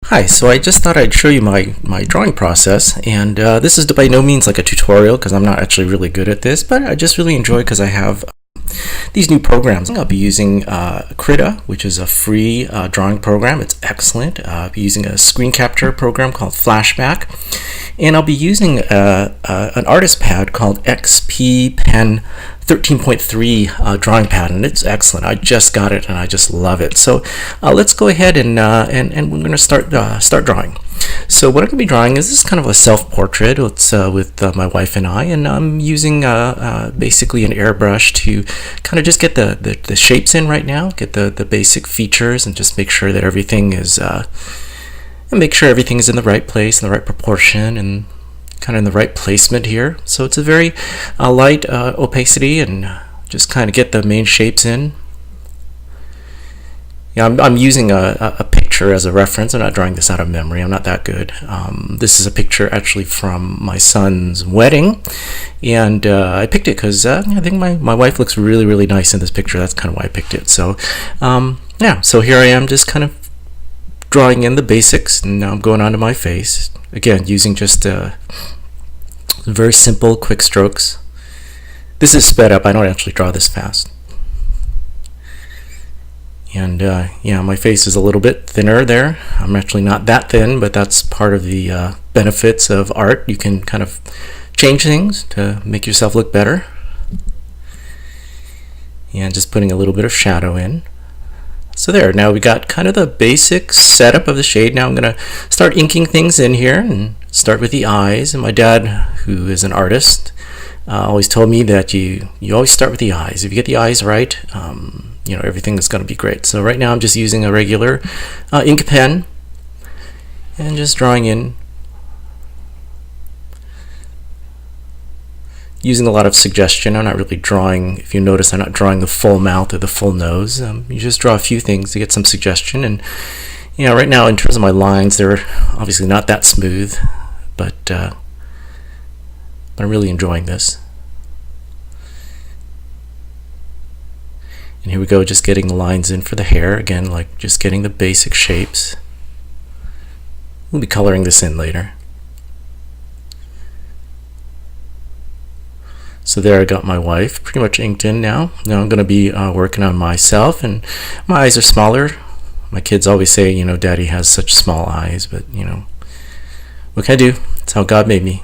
Hi, so I just thought I'd show you my drawing process, and this is by no means like a tutorial because I'm not actually really good at this, but I just really enjoy because I have these new programs. I'll be using Krita, which is a free drawing program. It's excellent. I'll be using a screen capture program called Flashback, and I'll be using an artist pad called XP Pen 13.3 drawing pad, and it's excellent. I just got it and I just love it. So let's go ahead and we're going to start drawing. So what I'm going to be drawing is this kind of a self-portrait. It's with my wife and I'm using basically an airbrush to kind of just get the shapes in right now, get the basic features, and just make sure that everything is in the right place, in the right proportion, and kind of in the right placement here. So it's a very light opacity, and just kind of get the main shapes in. Yeah, I'm using a picture as a reference. I'm not drawing this out of memory. I'm not that good. This is a picture actually from my son's wedding, and I picked it because I think my wife looks really, really nice in this picture. That's kind of why I picked it. So yeah, so here I am just kind of drawing in the basics, and now I'm going on to my face. Again, using just very simple, quick strokes. This is sped up. I don't actually draw this fast. And yeah, my face is a little bit thinner there. I'm actually not that thin, but that's part of the benefits of art. You can kind of change things to make yourself look better. And just putting a little bit of shadow in. So there, now we got kind of the basic setup of the shade. Now I'm going to start inking things in here and start with the eyes. And my dad, who is an artist, always told me that you always start with the eyes. If you get the eyes right, everything is going to be great. So right now I'm just using a regular ink pen and just drawing in, using a lot of suggestion. I'm not really drawing, if you notice, I'm not drawing the full mouth or the full nose. You just draw a few things to get some suggestion. And right now in terms of my lines, they're obviously not that smooth, but I'm really enjoying this. And here we go, just getting the lines in for the hair. Again, like just getting the basic shapes. We'll be coloring this in later. So there, I got my wife pretty much inked in now. Now I'm going to be working on myself, and my eyes are smaller. My kids always say, Daddy has such small eyes, but what can I do? That's how God made me.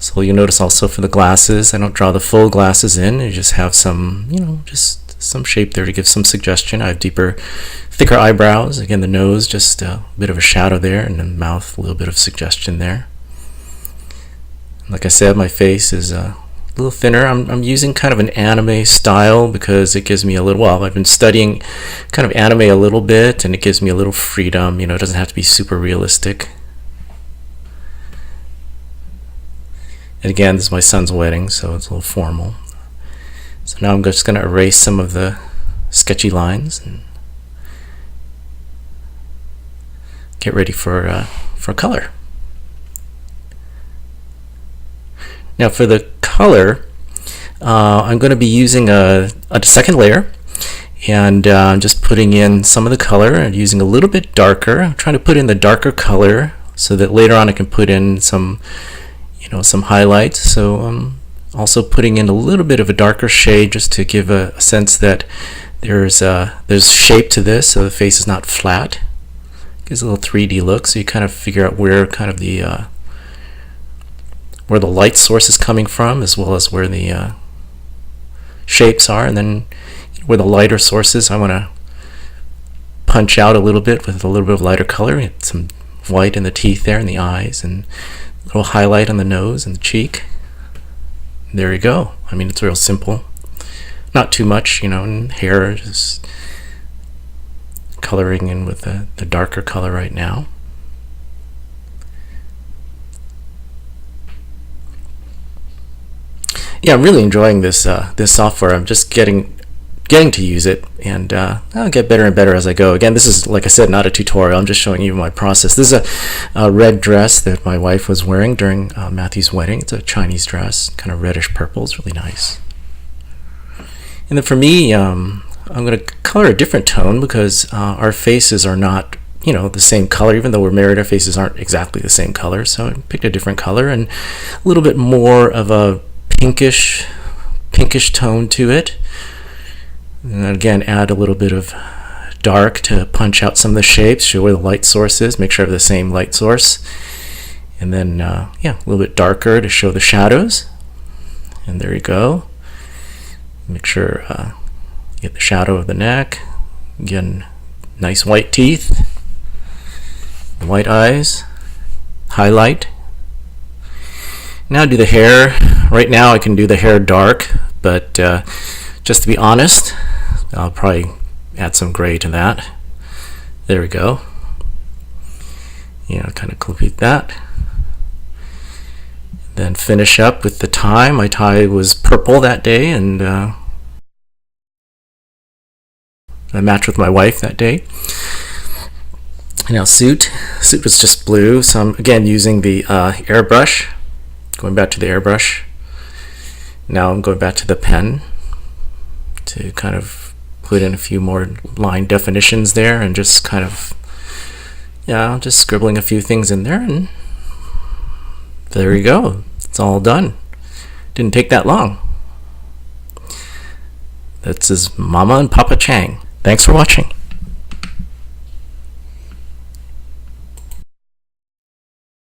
So you'll notice also for the glasses, I don't draw the full glasses in. I just have some, just some shape there to give some suggestion. I have thicker eyebrows. Again, the nose, just a bit of a shadow there, and the mouth, a little bit of suggestion there. Like I said, my face is a little thinner. I'm using kind of an anime style because it gives me a little, I've been studying kind of anime a little bit, and it gives me a little freedom. It doesn't have to be super realistic. And again, this is my son's wedding, so it's a little formal. So now I'm just going to erase some of the sketchy lines and get ready for color. Now for the color, I'm going to be using a second layer, and I'm just putting in some of the color and using a little bit darker. I'm trying to put in the darker color so that later on I can put in some highlights. So I'm also putting in a little bit of a darker shade just to give a sense that there's shape to this, so the face is not flat. Gives a little 3D look, so you kind of figure out where kind of where the light source is coming from, as well as where the shapes are, and then where the lighter sources I want to punch out a little bit with a little bit of lighter color. Get some white in the teeth there, and the eyes, and a little highlight on the nose and the cheek. There you go. I mean, it's real simple. Not too much, and hair, just coloring in with the darker color right now. Yeah, I'm really enjoying this software. I'm just getting to use it, and I'll get better and better as I go. Again, this is, like I said, not a tutorial. I'm just showing you my process. This is a red dress that my wife was wearing during Matthew's wedding. It's a Chinese dress, kind of reddish purple. It's really nice. And then for me, I'm going to color a different tone because our faces are not, the same color. Even though we're married, our faces aren't exactly the same color. So I picked a different color and a little bit more of a pinkish tone to it. And again, add a little bit of dark to punch out some of the shapes, show where the light source is, make sure I have the same light source. And then, a little bit darker to show the shadows. And there you go. Make sure you get the shadow of the neck. Again, nice white teeth, white eyes, highlight. Now do the hair. Right now I can do the hair dark, but just to be honest, I'll probably add some gray to that. There we go. Kind of complete that. Then finish up with the tie. My tie was purple that day, and I matched with my wife that day. Now suit was just blue, so I'm again using the airbrush, going back to the airbrush. Now I'm going back to the pen to kind of put in a few more line definitions there, and just kind of, just scribbling a few things in there, and there you go. It's all done. Didn't take that long. That's his Mama and Papa Chang. Thanks for watching.